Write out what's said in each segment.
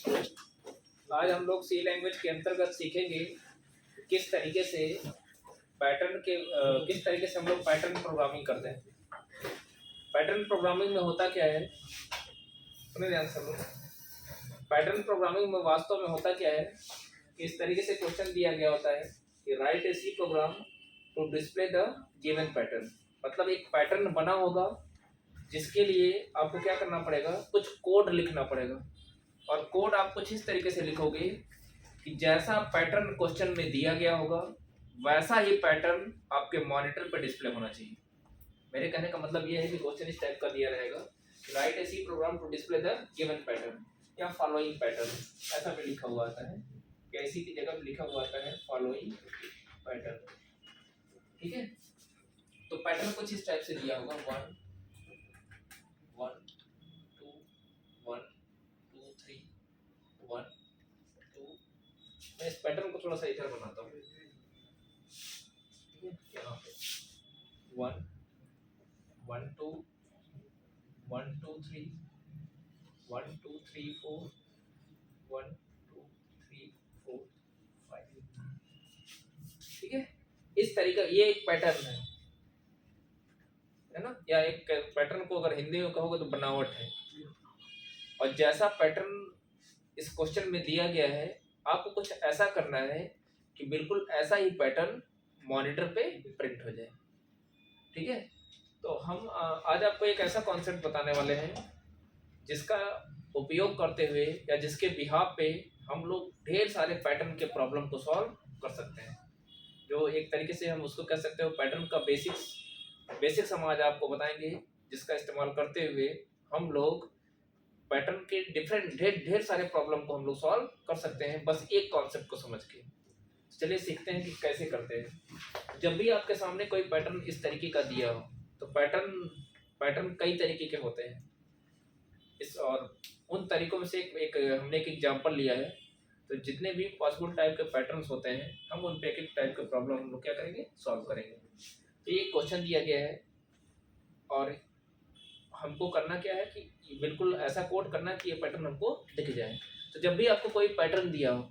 आज हम लोग सी लैंग्वेज के अंतर्गत सीखेंगे किस तरीके से किस तरीके से हम लोग पैटर्न प्रोग्रामिंग करते हैं। पैटर्न प्रोग्रामिंग में होता क्या है, सुनिए ध्यान से लोग। पैटर्न प्रोग्रामिंग में वास्तव में होता क्या है कि इस तरीके से क्वेश्चन दिया गया होता है कि write a C program to display the given pattern. मतलब एक पैटर्न बना होगा जिसके लिए आपको क्या करना पड़ेगा, कुछ कोड लिखना पड़ेगा। और कोड आप कुछ इस तरीके से लिखोगे कि जैसा पैटर्न क्वेश्चन में दिया गया होगा वैसा ही पैटर्न आपके मॉनिटर पर डिस्प्ले होना चाहिए। मेरे कहने का मतलब ये है कि क्वेश्चन इस टाइप का दिया रहेगा, write a C program to display the given pattern या फॉलोइंग पैटर्न, ऐसा भी लिखा हुआ आता है। कैसी की जगह पे लिखा हुआ आता है फॉलोइंग पैटर्न। ठीक है, तो पैटर्न कुछ इस टाइप से दिया होगा 1 1 2 1 2 3 1 2। मैं इस पैटर्न को थोड़ा सा इधर बनाता हूँ। ठीक है, यहाँ पे 1 1 2 1 2 3 1 2 3 4 1 2 3 4 5। ठीक है, इस तरीका ये एक पैटर्न है ना, या एक पैटर्न को अगर हिंदी में कहोगे तो बनावट है। और जैसा पैटर्न इस क्वेश्चन में दिया गया है आपको कुछ ऐसा करना है कि बिल्कुल ऐसा ही पैटर्न मॉनिटर पे प्रिंट हो जाए। ठीक है, तो हम आज आपको एक ऐसा कॉन्सेप्ट बताने वाले हैं जिसका उपयोग करते हुए या जिसके बिहाफ पे हम लोग ढेर सारे पैटर्न के प्रॉब्लम को सॉल्व कर सकते हैं। जो एक तरीके से हम उसको कह सकते हो पैटर्न का बेसिक्स हम आज आपको बताएंगे, जिसका इस्तेमाल करते हुए हम लोग पैटर्न के डिफरेंट ढेर सारे प्रॉब्लम को हम लोग सॉल्व कर सकते हैं, बस एक कॉन्सेप्ट को समझ के। चलिए सीखते हैं कि कैसे करते हैं। जब भी आपके सामने कोई पैटर्न इस तरीके का दिया हो तो पैटर्न कई तरीके के होते हैं इस, और उन तरीकों में से हमने एक एग्जांपल लिया है। तो जितने भी पॉसिबल टाइप के पैटर्न्स होते हैं हम उन पे एक टाइप के प्रॉब्लम हम लोग क्या करेंगे, सॉल्व करेंगे। तो ये क्वेश्चन दिया गया है और हमको करना क्या है कि बिल्कुल ऐसा कोड करना कि ये पैटर्न हमको दिख जाए। तो जब भी आपको कोई पैटर्न दिया हो,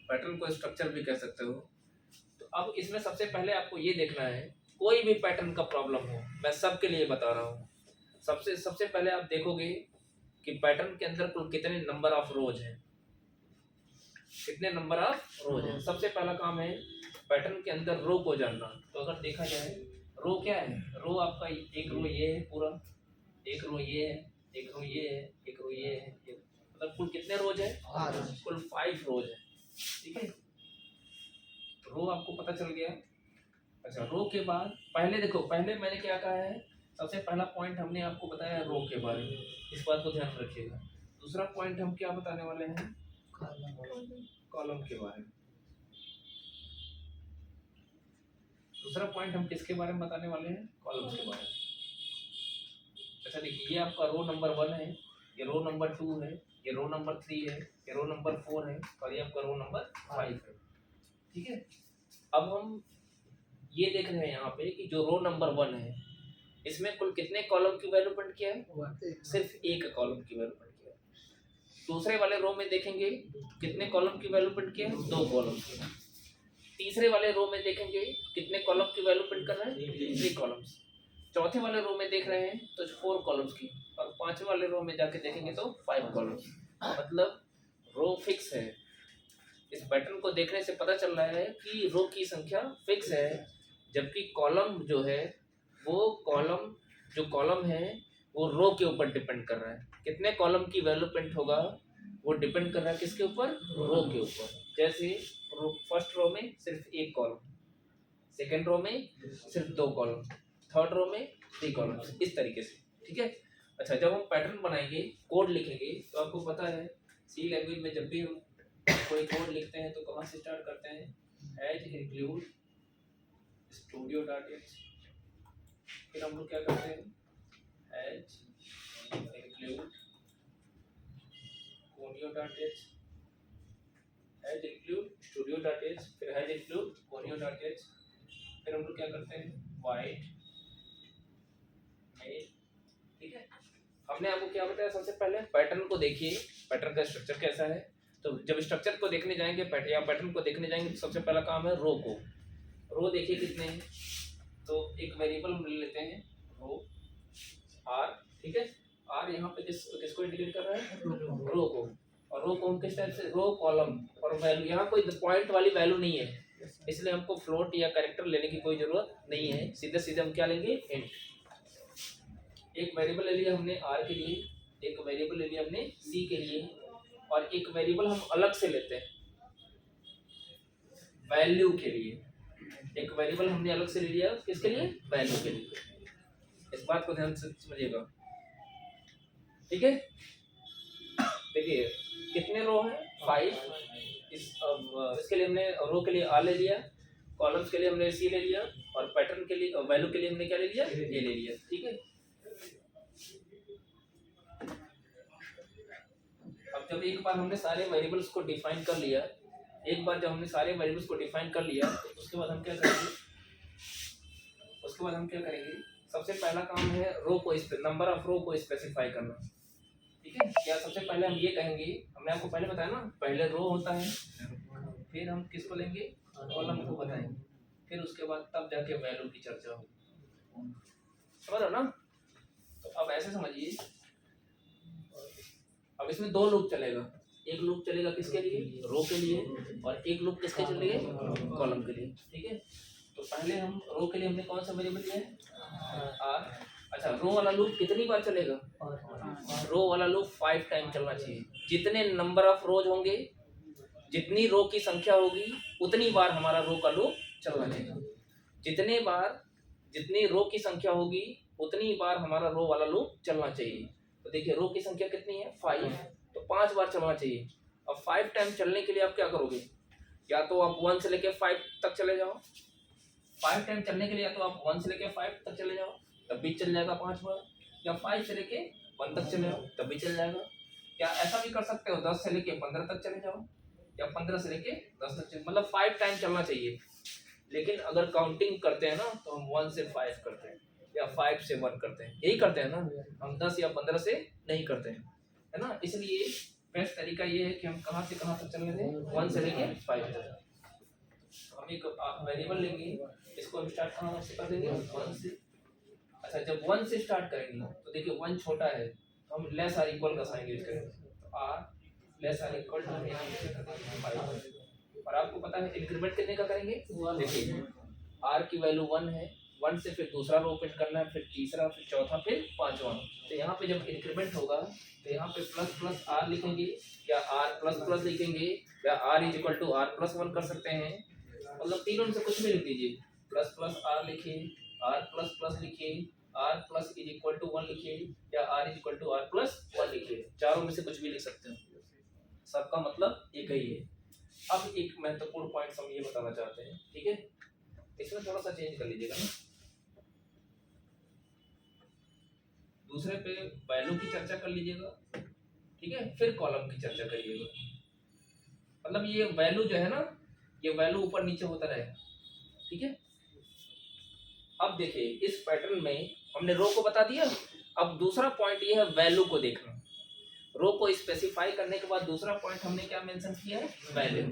पैटर्न को स्ट्रक्चर भी कह सकते हो, तो अब इसमें सबसे पहले आपको ये देखना है, कोई भी पैटर्न का प्रॉब्लम हो, मैं सबके लिए बता रहा हूँ। सबसे पहले आप देखोगे कि पैटर्न के अंदर कुल कितने नंबर ऑफ रोज हैं, कितने नंबर ऑफ रोज हैं। सबसे पहला काम है पैटर्न के अंदर रो को जानना। तो अगर देखा जाए रो क्या है, रो आपका एक रो ये है पूरा, एक रो ये है, एक रो ये है, एक रो ये है, मतलब कुल कितने रोज है, कुल 5 रोज है। ठीक है, रो आपको पता चल गया। अच्छा, रो के बाद पहले देखो, पहले मैंने क्या कहा है, सबसे पहला पॉइंट हमने आपको बताया रो के बारे में, इस बात को ध्यान रखिएगा। दूसरा पॉइंट हम क्या बताने वाले हैं, कॉलम के बारे में। दूसरा पॉइंट हम किसके बारे में बताने वाले हैं, कॉलम्स के बारे में। अच्छा देखिए, ये आपका रो नंबर 1 है, ये रो नंबर 2 है, ये रो नंबर 3 है, ये रो नंबर 4 है और ये आपका रो नंबर 5 है। ठीक है, अब हम ये देख रहे हैं यहाँ पे कि जो रो नंबर 1 है इसमें कुल कितने कॉलम की वैल्यू प्रिंट किया है, सिर्फ एक कॉलम की वैल्यू प्रिंट किया है। दूसरे वाले रो में देखेंगे कितने कॉलम की वैल्यू प्रिंट किया है, 2 कॉलम की। तीसरे वाले रो में देखेंगे कितने कॉलम की वैल्यू प्रिंट कर रहे हैं, 3 कॉलम्स। चौथे वाले रो में देख रहे हैं तो 4 कॉलम्स की, और पांचवें वाले रो में जाके देखेंगे तो 5 कॉलम्स। मतलब रो फिक्स है। इस पैटर्न को देखने से पता चल रहा है कि रो की संख्या फिक्स है, जबकि कॉलम जो है वो कॉलम है वो रो के ऊपर डिपेंड कर रहा है। कितने कॉलम की वैल्यू प्रिंट होगा वो डिपेंड कर रहा है किसके ऊपर, रो के ऊपर। जैसे फर्स्ट रो में सिर्फ 1 कॉलम, सेकेंड रो में सिर्फ 2 कॉलम, थर्ड रो में 3 कॉलम, इस तरीके से। ठीक है, अच्छा जब हम पैटर्न बनाएंगे, कोड लिखेंगे, तो आपको पता है सी लैंग्वेज में जब भी हम कोई कोड लिखते हैं तो कहाँ से स्टार्ट करते हैं, एज इंक्लूड studio.h। फिर हम लोग क्या करते हैं, as include conio.h, as include studio.h, फिर एज इंक्लूड conio.h। फिर हम लोग क्या करते हैं, वाइड मेल। ठीक है, हमने आपको क्या बताया, सबसे पहले पैटर्न को देखिए, पैटर्न का स्ट्रक्चर कैसा है। तो जब स्ट्रक्चर को देखने जाएंगे या पैटर्न को देखने जाएंगे तो सबसे पहला काम है रो को। रो देखिए कितने हैं, तो एक वेरिएबल ले लेते हैं रो आर, ठीक है। आर यहाँ पे किसको इंडिकेट कर रहा है, रो को। और रो को हम किस टाइप से, रो कॉलम और वैल्यू, यहाँ कोई पॉइंट वाली वैल्यू नहीं है, इसलिए हमको फ्लोट या कैरेक्टर लेने की कोई जरूरत नहीं है, सीधे सीधे हम क्या लेंगे, इंट। एक वेरिएबल ले लिया हमने आर के लिए, एक वेरिएबल ले लिया हमने सी के लिए, और एक वेरिएबल हम अलग से लेते हैं वैल्यू के लिए। एक वेरिएबल हमने अलग से ले लिया किसके लिए, वैल्यू के लिए। इस बात को ध्यान से समझिएगा, ठीक है। देखिए कितने रो हैं, 5। इसके लिए हमने रो के लिए आर ले लिया, कॉलम्स के लिए हमने सी ले लिया, और पैटर्न के लिए वैल्यू के लिए हमने क्या ले लिया, ये ले लिया, ठीक है। अब जब एक बार हमने सारे वेरिएबल्स को डिफाइन कर लिया, एक बार जब हमने सारे वेरिएबल्स को डिफाइन कर लिया तो उसके बाद हम क्या करेंगे, सबसे पहला काम है रो को, नंबर ऑफ रो को स्पेसिफाई करना, ठीक है। या सबसे पहले हम ये कहेंगे, हमने आपको पहले बताया ना, पहले रो होता है, फिर हम किसको लेंगे, कॉलम को बताएंगे, फिर उसके बाद तब जाके वैल्यू की चर्चा होगी, समझ रहे हो ना। तो अब ऐसे समझिए, अब इसमें 2 लूप चलेगा, एक लूप चलेगा किसके लिए, रो के लिए, और एक लूप किसके चलेगा, कॉलम के लिए, ठीक है। तो पहले हम रो के लिए हमने कौन सा वेरिएबल लिया है, आर। अच्छा, रो वाला लूप कितनी बार चलेगा, रो वाला लूप 5 टाइम चलना चाहिए। जितने नंबर ऑफ रोज होंगे, जितनी रो की संख्या होगी, उतनी बार हमारा रो का लूप चलना चाहिए। जितनी रो की संख्या होगी, उतनी बार हमारा रो वाला लूप चलना चाहिए। तो देखिए रो की संख्या कितनी है, 5, तो 5 बार चलना चाहिए। अब 5 टाइम चलने के लिए आप क्या करोगे, या तो आप 1 से लेके 5 तक चले जाओ, 5 टाइम चलने के लिए, या तो आप 1 से लेके 5 तक चले जाओ, तब भी चल जाएगा 5 बार, या 5 से लेके 1 तक चले जाओ, तब भी चल जाएगा। या ऐसा भी कर सकते हो, 10 से लेके 15 तक चले जाओ, या 15 से लेके 10 तक चले, मतलब 5 टाइम चलना चाहिए। लेकिन अगर काउंटिंग करते हैं ना, तो हम 1 से 5 करते हैं, या 5 से 1 करते हैं, यही करते हैं ना, हम 10 या 15 से नहीं करते हैं, है ना। इसलिए बेस्ट तरीका ये है कि हम कहाँ से कहाँ तक चलने दें, 1 से लेके 5 तक। हम एक वेरिएबल लेंगे, इसको हम स्टार्ट कहाँ से कर देंगे, 1 से। अच्छा, जब 1 से स्टार्ट करेंगे तो देखिए 1 छोटा है, तो हम लेस आर इक्वल का साइन यूज करेंगे, तो R less or equal to 5। और आपको पता है इंक्रीमेंट कितने का करेंगे, देखिए आर की वैल्यू 1 है, 1 से फिर दूसरा रो प्रिंट करना है, फिर तीसरा, फिर चौथा, फिर 5वां। तो यहाँ पे जब इंक्रीमेंट होगा तो यहाँ पे प्लस प्लस आर लिखेंगे, या आर प्लस प्लस लिखेंगे, या R is equal to R plus 1 कर सकते हैं, मतलब तीनों में से कुछ भी लिख दीजिए। प्लस प्लस आर लिखिए, आर प्लस प्लस लिखिए, R plus is equal to 1 लिखिए, या R is equal to R plus 1 लिखिए, चारों में से कुछ भी लिख सकते हो, सबका मतलब एक ही है। अब एक महत्वपूर्ण पॉइंट हम ये बताना चाहते हैं, ठीक है, इसमें थोड़ा सा चेंज कर लीजिएगा ना। दूसरे पे वैल्यू की चर्चा कर लीजिएगा, ठीक है, फिर कॉलम की चर्चा करिएगा। मतलब ये वैल्यू जो है ना, ये वैल्यू ऊपर नीचे होता रहेगा, ठीक है। अब देखिए इस पैटर्न में हमने रो को बता दिया, अब दूसरा पॉइंट ये है वैल्यू को देखना। रो को स्पेसिफाई करने के बाद दूसरा पॉइंट हमने क्या मेंशन किया है, वैल्यू।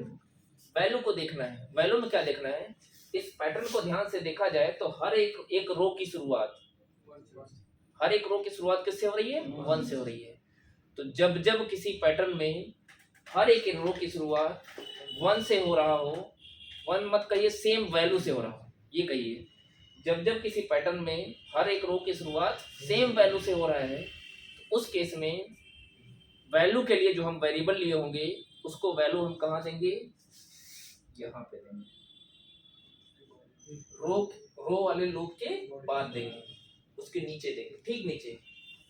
वैल्यू को देखना है। वैल्यू में क्या देखना है, इस पैटर्न को ध्यान से देखा जाए तो हर एक रो की शुरुआत किससे हो रही है, 1 से हो रही है। तो जब किसी पैटर्न में हर एक रो की शुरुआत 1 से हो रहा हो, 1 मत कहिए, सेम वैल्यू से हो रहा हो, ये कहिए। जब किसी पैटर्न में हर एक रो की शुरुआत सेम वैल्यू से हो रहा है, तो उस केस में वैल्यू के लिए जो हम वेरिएबल लिए होंगे, उसको वैल्यू हम कहाँ देंगे, यहाँ पे देंगे, रो वाले लूप के बाद देंगे, उसके नीचे देंगे, ठीक नीचे।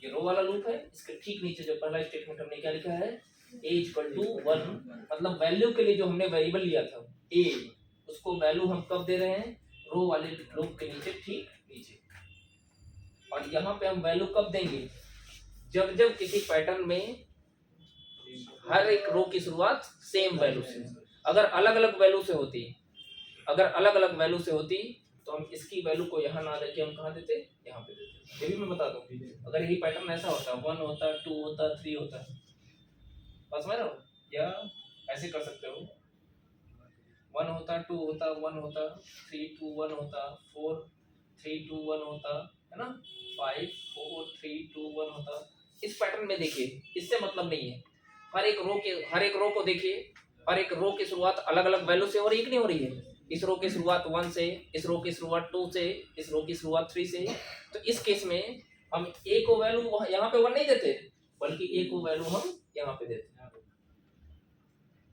ये रो वाला लूप है, इसके ठीक नीचे जो पहला स्टेटमेंट हमने क्या लिखा है, a इक्वल टू 1, मतलब वैल्यू के लिए जो हमने वेरिएबल लिया था a, उसको वैल्यू हम कब दे रहे हैं, रो वाले लूप के नीचे, ठीक नीचे। और यहाँ पे हम वैल्यू कब देंगे, जब किसी पैटर्न में हर एक रो की शुरुआत सेम वैल्यू से, अगर अलग अलग वैल्यू से होती तो हम इसकी वैल्यू को यहाँ ना देके हम कहाँ देते, यहाँ पे देते। ये भी मैं बता दूं, अगर यही पैटर्न ऐसा होता, 1 होता, 2 होता, 3 होता, बस समझ रहे हो, या ऐसे कर सकते हो, 1 होता, 2 होता, 1 होता, 3 2 1 होता, 4 3 2 1 होता, है ना, 5 4 3 2 1 होता। इस पैटर्न में देखिए, इससे मतलब नहीं है, हर एक रो को देखिए, हर एक रो की शुरुआत अलग अलग वैल्यू से हो रही है कि नहीं हो रही है। इस रो की शुरुआत 1 से, इस रो की शुरुआत 2 से, इस रो की शुरुआत 3 से। तो इस केस में हम ए को वैल्यू यहाँ पे 1 नहीं देते, बल्कि ए को वैल्यू हम यहाँ पे देते हैं।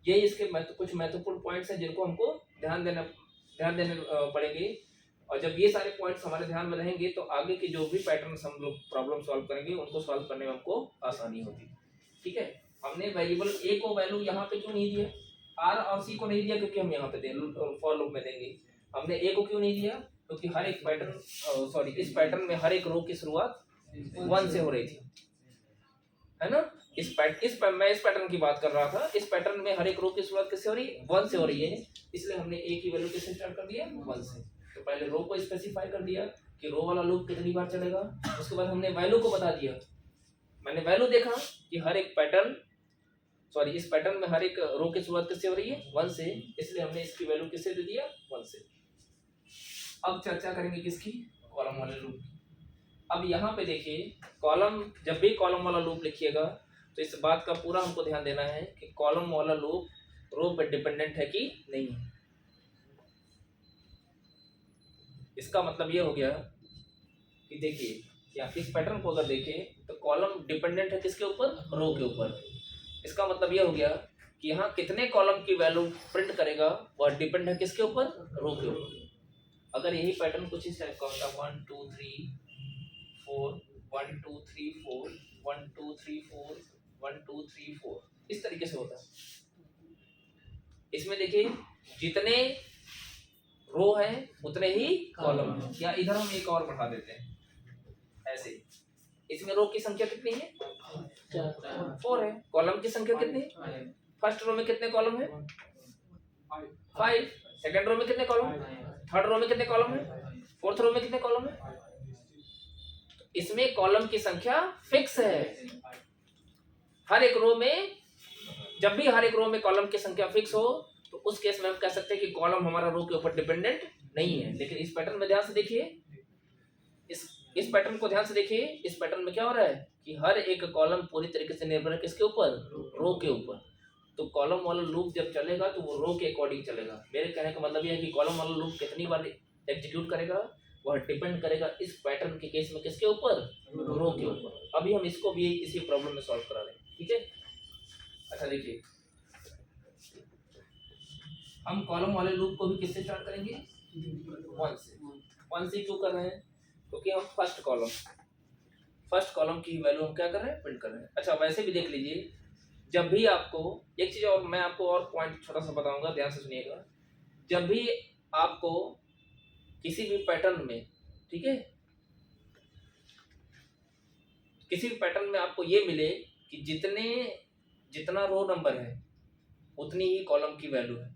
ये इसके कुछ महत्वपूर्ण पॉइंट्स हैं जिनको हमको ध्यान देने पड़ेंगे। और जब ये सारे पॉइंट्स हमारे ध्यान में रहेंगे तो आगे की जो भी पैटर्न हम लोग प्रॉब्लम सॉल्व करेंगे उनको सॉल्व करने में हमको आसानी होगी। ठीक है, हमने वेरिएबल ए को वैल्यू यहाँ पे क्यों नहीं दिया, आर और सी को नहीं दिया क्योंकि हम यहाँ पे फॉर लूप में देंगे। हमने ए को क्यों नहीं दिया, क्योंकि हर एक पैटर्न इस पैटर्न में हर एक रो की शुरुआत 1 से हो रही थी, है ना। मैं इस पैटर्न की बात कर रहा था। इस पैटर्न में हर एक रो की शुरुआत किससे हो रही है, 1 से हो रही है, इसलिए हमने ए की वैल्यू किससे स्टार्ट कर दिया, 1 से। तो पहले रो को स्पेसिफाई कर दिया कि रो वाला लूप कितनी बार चलेगा, उसके बाद हमने वैल्यू को बता दिया। मैंने वैल्यू देखा कि हर एक इस पैटर्न में हर एक रो की शुरुआत किससे हो रही है, 1 से, इसलिए हमने इसकी वैल्यू किससे दे दिया, 1 से। अब चर्चा करेंगे किसकी, कॉलम वाले लूप की। अब यहाँ पे देखिए, जब भी कॉलम वाला लूप लिखिएगा तो इस बात का पूरा हमको ध्यान देना है कि कॉलम वाला लूप रो पर डिपेंडेंट है कि नहीं है। इसका मतलब ये हो गया कि देखिए, या इस पैटर्न को अगर देखें तो कॉलम डिपेंडेंट है किसके ऊपर, रो के ऊपर। इसका मतलब ये हो गया कि यहाँ कितने कॉलम की वैल्यू प्रिंट करेगा वह डिपेंड है किसके ऊपर, रो के ऊपर। अगर यही पैटर्न कुछ इस टाइप का होता, 1 2 3 4 1 2 3 4 1 2 3 4 1 2 3 4 इस तरीके से होता है। इसमें देखिए जितने रो है उतने ही कॉलम है, या इधर हम एक और बढ़ा देते हैं ऐसे। इसमें रो की संख्या कितनी है, 4 है। कॉलम की संख्या कितनी है, फर्स्ट रो में कितने कॉलम है, 5। सेकंड रो में कितने कॉलम, थर्ड रो में कितने कॉलम है, फोर्थ रो में कितने कॉलम है। इसमें कॉलम की संख्या फिक्स है। हर एक रो में, जब भी हर एक रो में कॉलम की संख्या फिक्स हो तो उस केस में हम कह सकते हैं कि कॉलम हमारा रो के ऊपर डिपेंडेंट नहीं है। लेकिन इस पैटर्न में ध्यान से देखिए, इस पैटर्न को ध्यान से देखिए। इस पैटर्न में क्या हो रहा है कि हर एक कॉलम पूरी तरीके से निर्भर है किसके ऊपर, रो के ऊपर। तो कॉलम वाला लूप जब चलेगा तो वो रो के अकॉर्डिंग चलेगा। मेरे कहने का मतलब यह है कि कॉलम वाला लूप कितनी बार एग्जीक्यूट करेगा वह डिपेंड करेगा इस पैटर्न के केस में किसके ऊपर, रो के ऊपर। अभी हम इसको भी इसी प्रॉब्लम में सॉल्व करा देंगे, ठीक है। अच्छा देखिए, हम कॉलम वाले लूप को भी किससे स्टार्ट करेंगे, 1 से। 1 से क्यों कर रहे हैं, क्योंकि हम फर्स्ट कॉलम की वैल्यू हम क्या कर रहे हैं, प्रिंट कर रहे हैं। अच्छा वैसे भी देख लीजिए, जब भी आपको एक चीज और मैं आपको और पॉइंट छोटा सा बताऊंगा, ध्यान से सुनिएगा। जब भी आपको किसी भी पैटर्न में, ठीक है, किसी भी पैटर्न में आपको ये मिले कि जितना रो नंबर है उतनी ही कॉलम की वैल्यू है,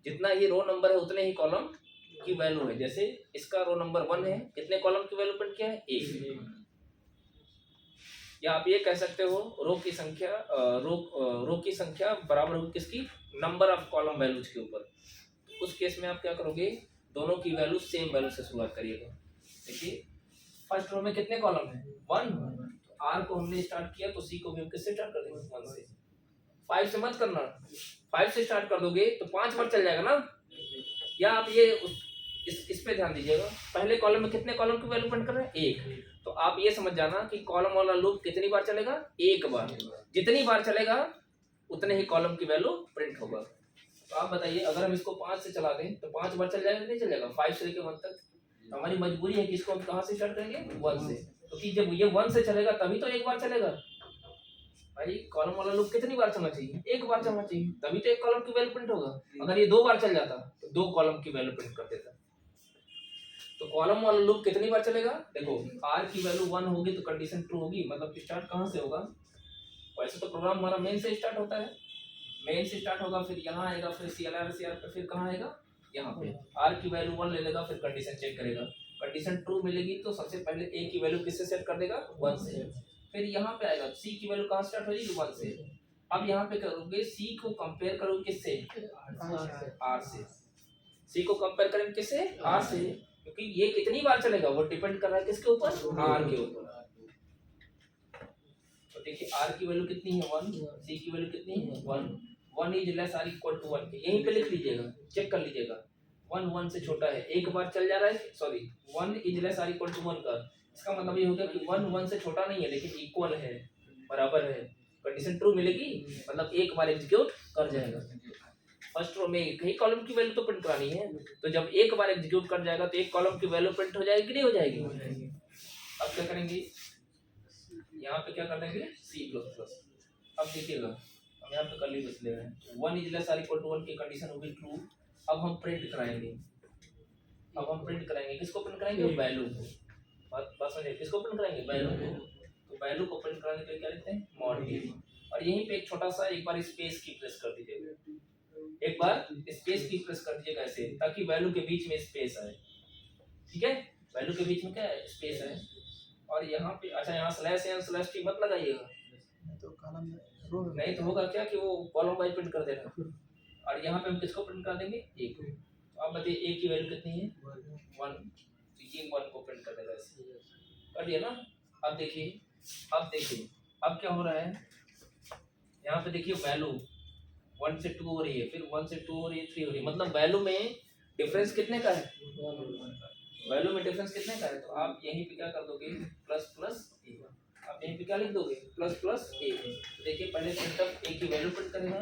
जितना ही रो नंबर है उतने ही कॉलम की वैल्यू है। जैसे इसका रो नंबर 1 है, कितने कॉलम की वैल्यू प्रिंट किया है, 1। या आप ये कह सकते हो रो की संख्या बराबर होगी किसकी, नंबर ऑफ कॉलम वैल्यूज के ऊपर। उस केस में आप क्या करोगे, दोनों की वैल्यू सेम वैल्यू से शुरुआत करिएगा। देखिए फर्स्ट रो में कितने कॉलम है, 1। तो आर को हमने स्टार्ट किया तो सी को भी हम किससे स्टार्ट कर देंगे, 1 से। 5 से मत करना, 5 से स्टार्ट कर दोगे तो 5 बार चल जाएगा ना। या आप ये इस पे ध्यान दीजिएगा, पहले कॉलम में कितने कॉलम की वैल्यू प्रिंट कर रहे हैं, 1। तो आप ये समझ जाना कि कॉलम वाला लूप कितनी बार चलेगा, 1 बार। जितनी बार चलेगा उतने ही कॉलम की वैल्यू प्रिंट होगा। तो आप बताइए, अगर हम इसको 5 से चला दें तो 5 बार चल जाएगा, नहीं चलेगा, 5 से लेकर 1 तक। तो हमारी मजबूरी है कि इसको हम कहाँ से स्टार्ट करेंगे, 1 से। क्योंकि जब ये 1 से चलेगा तभी तो 1 बार चलेगा भाई। कॉलम वाला लूप कितनी बार चलना चाहिए, 1 बार चलना चाहिए, तभी तो 1 कॉलम की वैल्यू प्रिंट होगा। अगर ये 2 बार चल जाता तो 2 कॉलम की वैल्यू प्रिंट कर देता। तो कॉलम वाला लूप कितनी बार चलेगा, देखो आर की वैल्यू 1 होगी तो कंडीशन ट्रू होगी, मतलब स्टार्ट कहाँ से होगा, वैसे तो प्रोग्राम हमारा मेन से स्टार्ट होता है, मेन से स्टार्ट होगा, फिर यहाँ आएगा, फिर CLR पे, फिर कहाँ आएगा, यहाँ पे। आर की वैल्यू 1 ले लेगा, फिर कंडीशन चेक करेगा, कंडीशन ट्रू मिलेगी तो सबसे पहले ए की वैल्यू किससे सेट कर देगा, 1 से। फिर यहाँ पे आएगा, सी की वैल्यू कहाँ स्टार्ट हो जाएगी, 1 से। अब यहाँ पे करोगे सी को कंपेयर करोगे किससे, आर से। सी को कंपेयर करेंगे किससे, आर से, क्योंकि ये कितनी बार चलेगा वो डिपेंड कर रहा है किसके ऊपर, आर के ऊपर। तो देखिए आर की वैल्यू कितनी है 1, सी की वैल्यू कितनी है 1, 1 is less or equal to 1, यहीं पे लिख लीजिएगा, चेक कर लीजिएगा 1 1 से छोटा है, एक बार चल जा रहा है, sorry 1 is less or equal to 1 का इसका मतलब ये होगा कि 1 1 से छोटा नहीं है लेकिन इक्वल है, बराबर है, कंडीशन ट्रू मिलेगी, मतलब एक बार एग्जीक्यूट कर जाएगा। फर्स्ट रो में कई कॉलम की वैल्यू तो प्रिंट करानी है, तो जब एक बार एग्जीक्यूट कर जाएगा तो एक कॉलम की वैल्यू प्रिंट हो जाएगी, नहीं हो जाएगी। अब क्या करेंगे, यहाँ पे क्या कर देंगे सी प्लस प्लस। अब देखिएगा हम यहाँ पे कर ली बस ले रहे हैं 1 is less or equal to 1 की कंडीशन होगी ट्रू। अब हम प्रिंट कराएंगे, अब हम प्रिंट कराएंगे किसको प्रिंट कराएंगे, वैल्यू को। बात समझिए, किसको प्रिंट कराएंगे, वैल्यू को। तो वैल्यू को प्रिंट कराने के लिए क्या लिखते हैं मॉड डी, और यहीं पे एक छोटा सा एक बार स्पेस की प्रेस कर दीजिएगा, एक बार स्पेस की प्रेस कर दीजिएगा ऐसे, ताकि वैल्यू के बीच में स्पेस आए, ठीक है, वैल्यू के बीच में क्या है स्पेस है। और यहाँ पे अच्छा यहाँ स्लैश एन स्लैश टी मत लगाइएगा, तो कॉलम नहीं तो होगा क्या कि वो कॉलम वाइज प्रिंट कर देगा। और यहाँ पे हम किसको प्रिंट कर देंगे, एक। तो आप बताइए ए की वैल्यू कितनी है 1, तो ये 1 को प्रिंट कर देगा ऐसे, कर दिया ना। अब देखिए अब क्या हो रहा है, यहाँ पे देखिए वैल्यू 1 से 2 हो रही है, फिर 1 से 2 हो रही है, 3 हो रही है, मतलब वैल्यू में डिफरेंस कितने का है, वैल्यू में डिफरेंस कितने का है। तो आप यहीं पे क्या कर दोगे प्लस प्लस ए, आप यहीं पे क्या लिख दोगे प्लस प्लस ए। तो देखिए पहले प्रिंटफ ए की वैल्यू प्रिंट करेगा,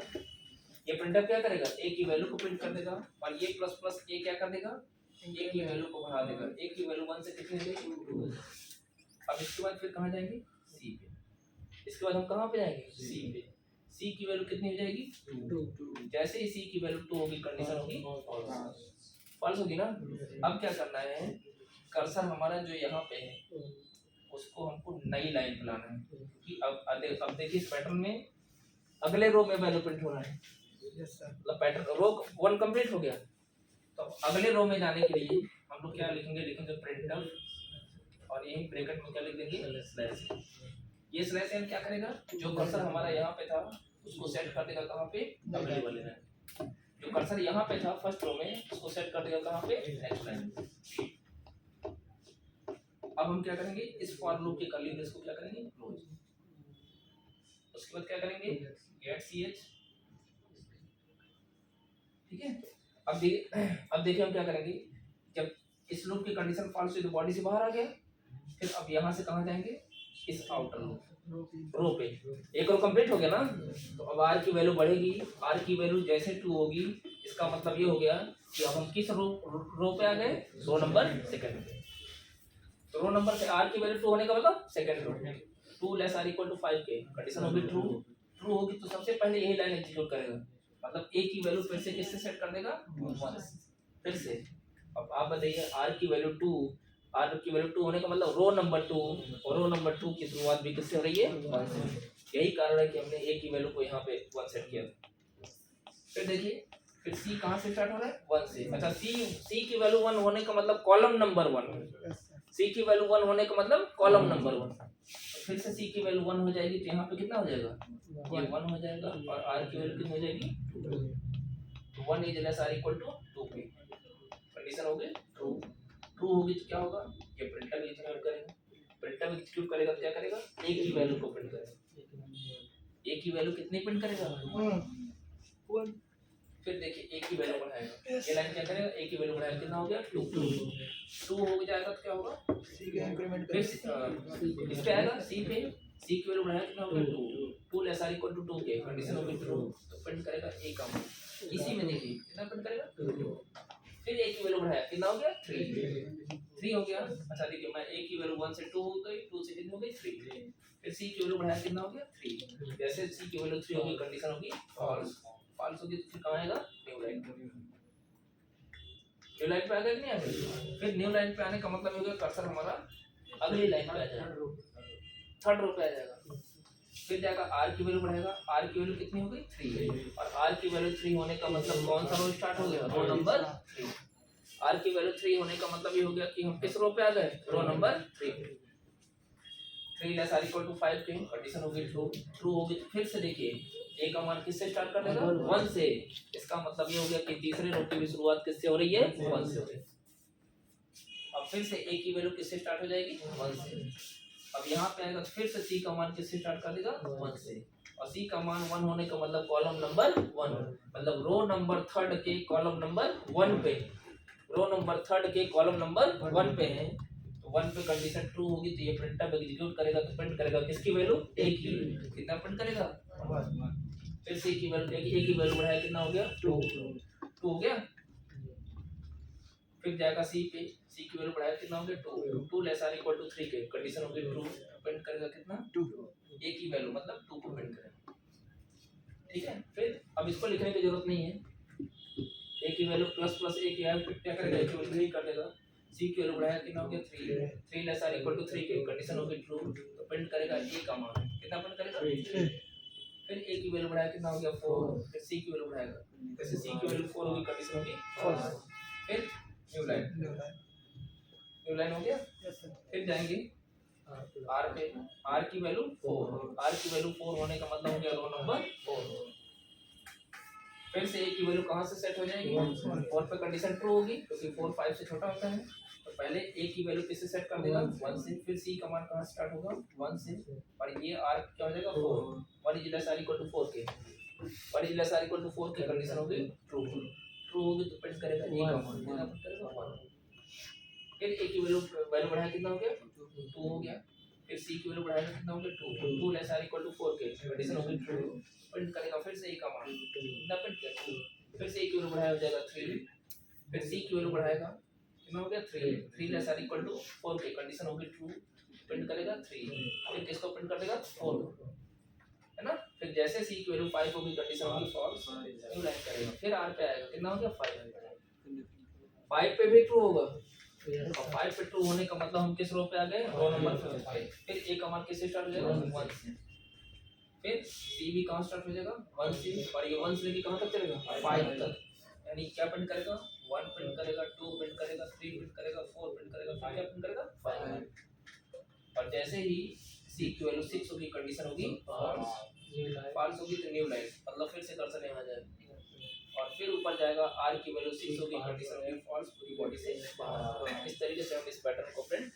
ये प्रिंटफ क्या करेगा ए की वैल्यू को प्रिंट कर देगा, और ये प्लस प्लस ए क्या कर देगा ए की वैल्यू को बढ़ा देगा, ए की वैल्यू 1 से कितनी देगी 2। अब इसके बाद फिर कहाँ जाएंगे सी पे, इसके बाद हम कहाँ पे जाएंगे सी पे, सी की वैल्यू कितनी हो जाएगी 2। जैसे ही सी की वैल्यू 2 होगी कंडीशन होगी फॉल्स होगी ना। अब क्या करना है, कर्सर हमारा जो यहाँ पे है उसको हमको नई लाइन पे लाना है, कि अब देखिए इस पैटर्न में अगले रो में वैल्यू प्रिंट हो रहा है, मतलब पैटर्न रो 1 कंप्लीट हो गया, तो अगले रो में जाने के लिए हम लोग क्या लिखेंगे प्रिंटफ, और यही ब्रैकेट में क्या लिख देंगे स्लैश। ये स्लैश एन क्या करेगा, जो कर्सर हमारा यहाँ पे था उसको सेट कर देगा कहाँ पे अगले वाले में, जो कर्सर यहाँ पे था फर्स्ट रो में उसको सेट कर देगा कहाँ पे नेक्स्ट लाइन। अब हम क्या करेंगे इस फॉर लूप के कर्ली ब्रेस को क्या करेंगे क्लोज, उसके बाद क्या करेंगे गेट ch, ठीक है। अब देखिए हम क्या करेंगे, जब इस लूप की कंडीशन फॉल्स हुई तो बॉडी से बाहर आ गया, फिर अब यहाँ से कहाँ जाएंगे इस आउटर लूप रो पे, एक रो कंप्लीट हो गया ना, तो अब आर की वैल्यू बढ़ेगी, आर की वैल्यू जैसे 2 होगी इसका मतलब ये हो गया कि अब हम किस रो पे आ गए, रो नंबर सेकंड पे। तो रो नंबर से आर की वैल्यू 2 होने का मतलब second row, 2 less or equal to 5 के कंडीशन होगी ट्रू होगी, तो सबसे पहले यही लाइन एग्जीक्यूट करेगा, मतलब ए की वैल्यू फिर से किससे सेट कर देगा 1 फिर से। अब आप बताइए आर की वैल्यू 2, आर की वैल्यू 2 होने का मतलब रो नंबर 2, और रो नंबर 2 की शुरुआत भी किससे हो रही है 1 से, यही कारण है कि हमने ए की वैल्यू को यहाँ पे 1 सेट किया। फिर देखिए फिर सी कहाँ से स्टार्ट हो रहा है 1 से, अच्छा सी की वैल्यू 1 होने का मतलब कॉलम नंबर 1, सी की वैल्यू 1 होने का मतलब कॉलम नंबर 1, तो फिर से सी की वैल्यू 1 हो जाएगी, तो यहाँ पे कितना हो जाएगा ये 1 हो जाएगा, और आर की वैल्यू कितनी हो जाएगी 2, तो 1 is less or equal to 2 पे कंडीशन हो गई ट्रू होगी, तो क्या होगा ये प्रिंटफ एग्जीक्यूट करेगा, प्रिंटफ एग्जीक्यूट करेगा तो क्या करेगा ए की वैल्यू को प्रिंट करेगा, ए की वैल्यू कितनी प्रिंट करेगा 1। फिर देखिए ए की वैल्यू बढ़ाएगा, ये लाइन क्या करेगा ए की वैल्यू बढ़ाएगा, कितना हो गया 2 हो जाएगा, तो क्या होगा सी का इंक्रीमेंट फिर इस पे आएगा सी पे, सी की वैल्यू बढ़ाएगा कितना होगा 2 लेस आर इक्वल टू 2 के कंडीशन होगी ट्रू, तो प्रिंट करेगा ए का, इसी में देखिए कितना प्रिंट करेगा, फिर ए की वैल्यू बढ़ाया कितना हो गया 3 हो गया। अच्छा देखिए मैं ए की वैल्यू 1 से 2 हो गई, 2 से कितनी हो गई 3, फिर सी की वैल्यू बढ़ाया कितना हो गया 3, जैसे सी की वैल्यू 3 होगी कंडीशन होगी फॉल्स होगी, तो फिर कहाँ आएगा न्यू लाइन पे आ गया कि नहीं आ गया। फिर न्यू लाइन पे आने का मतलब हो गया कर्सर हमारा अगली लाइन पे आ जाएगा, थर्ड रो पे आ जाएगा, फिर जाएगा आर की वैल्यू बढ़ाएगा, आर की वैल्यू कितनी हो गई 3, और आर की वैल्यू 3 होने का मतलब कौन सा रो स्टार्ट हो गया रो नंबर 3, आर की वैल्यू 3 होने का मतलब ये हो गया कि हम किस रो पे आ गए रो नंबर 3 पे, 3 लेस आर इक्वल टू 5 के कंडीशन हो गई ट्रू होगी। फिर से देखिए ए का मान किससे स्टार्ट कर देगा 1 से। इसका मतलब ये हो गया कि तीसरे रो की भी शुरुआत किससे हो रही है 1 से हो रही है। अब फिर से ए की वैल्यू किससे स्टार्ट हो जाएगी 1 से। अब यहाँ पे आएगा फिर से सी का मान किससे स्टार्ट कर देगा 1 से, और सी का मान 1 होने का मतलब कॉलम नंबर 1, मतलब रो नंबर 3 के कॉलम नंबर 1 पे, रो नंबर 3 के कॉलम नंबर 1 पे है। तो 1 पे कंडीशन ट्रू होगी तो ये प्रिंटअप एग्जीक्यूट करेगा, तो प्रिंट करेगा किसकी वैल्यू ए की। कितना प्रिंट करेगा, फिर सी की वैल्यू ए की वैल्यू बढ़ाया कितना हो गया 2 हो गया। फिर जाएगा सी पे, सी की वैल्यू बढ़ाया कितना हो गया 2, 2 लेस आर इक्वल टू 3 के कंडीशन हो गई ट्रू, प्रिंट करेगा कितना 2, ए की वैल्यू मतलब 2 को प्रिंट करेगा। ठीक है, फिर अब इसको लिखने की जरूरत नहीं है, ए की वैल्यू प्लस प्लस ए की वैल्यू क्या करेगा ए की वैल्यू 3 कर देगा। सी की वैल्यू बढ़ाया कितना हो गया 3, 3 लेस आर इक्वल टू 3 के कंडीशन हो गई ट्रू, तो प्रिंट करेगा ए का मान कितना प्रिंट करेगा 3। फिर ए की वैल्यू बढ़ाया कितना हो गया 4, फिर सी की वैल्यू बढ़ाएगा, जैसे सी की वैल्यू 4 होगी कंडीशन होगी फॉल्स। फिर न्यू लाइन हो गया। फिर जाएंगे आर पे, आर की वैल्यू 4, आर की वैल्यू 4 होने का मतलब हो गया रो नंबर 4। फिर से ए की वैल्यू कहाँ से सेट हो जाएगी 4 पे कंडीशन ट्रू होगी क्योंकि 4 5 से छोटा होता है। तो पहले ए की वैल्यू किससे सेट कर देगा 1 से, फिर सी का मान कहाँ स्टार्ट होगा 1 से, और ये आर क्या हो जाएगा 4, 1 is less or equal to 4 के, 1 is less or equal to 4 की कंडीशन होगी ट्रू, ट्रू होगी तो प्रिंट करेगा ए का मान कितना प्रिंट करेगा 1। फिर ए की वैल्यू बढ़ाया कितना हो गया 2 हो गया। फिर सी की वैल्यू बढ़ाया कितना हो गया 2, 2 लेस आर इक्वल टू 4 के कंडीशन हो गई ट्रू, प्रिंट करेगा फिर से ए का मान कितना प्रिंट करेगा, फिर से ए की वैल्यू बढ़ाया हो जाएगा 3, फिर सी की वैल्यू बढ़ाएगा कितना हो गया 3, 3 लेस आर इक्वल टू 4 के कंडीशन हो गई ट्रू, प्रिंट करेगा 3, फिर किसको प्रिंट कर देगा 4 है ना। फिर जैसे सी की वैल्यू 5 होगी कंडीशन होगी फॉल्स, न्यू लाइन करेगा। फिर आर पे आएगा कितना हो गया 5 पे भी ट्रू होगा, और 5 पे ट्रू होने का मतलब हम किस रो पे आ गए रो नंबर 5 पे। फिर ए का मान किससे स्टार्ट हो जाएगा 1 से, फिर सी भी कहाँ स्टार्ट हो जाएगा 1 से, और ये 1 से लेके कहाँ तक चलेगा 5 तक, यानी क्या प्रिंट करेगा 1 प्रिंट करेगा, 2 प्रिंट करेगा, 3 प्रिंट करेगा, 4 प्रिंट करेगा, फिर क्या प्रिंट करेगा 5। और जैसे ही सी की वैल्यू 6 होगी कंडीशन होगी फॉल्स होगी तो न्यू लाइन मतलब फिर से कर्सर यहाँ आ जाएगा, और फिर ऊपर जाएगा आर की वैल्यू 6 होगी कंडीशन होगी फॉल्स पूरी बॉडी से बाहर। इस तरीके से हम इस पैटर्न को प्रिंट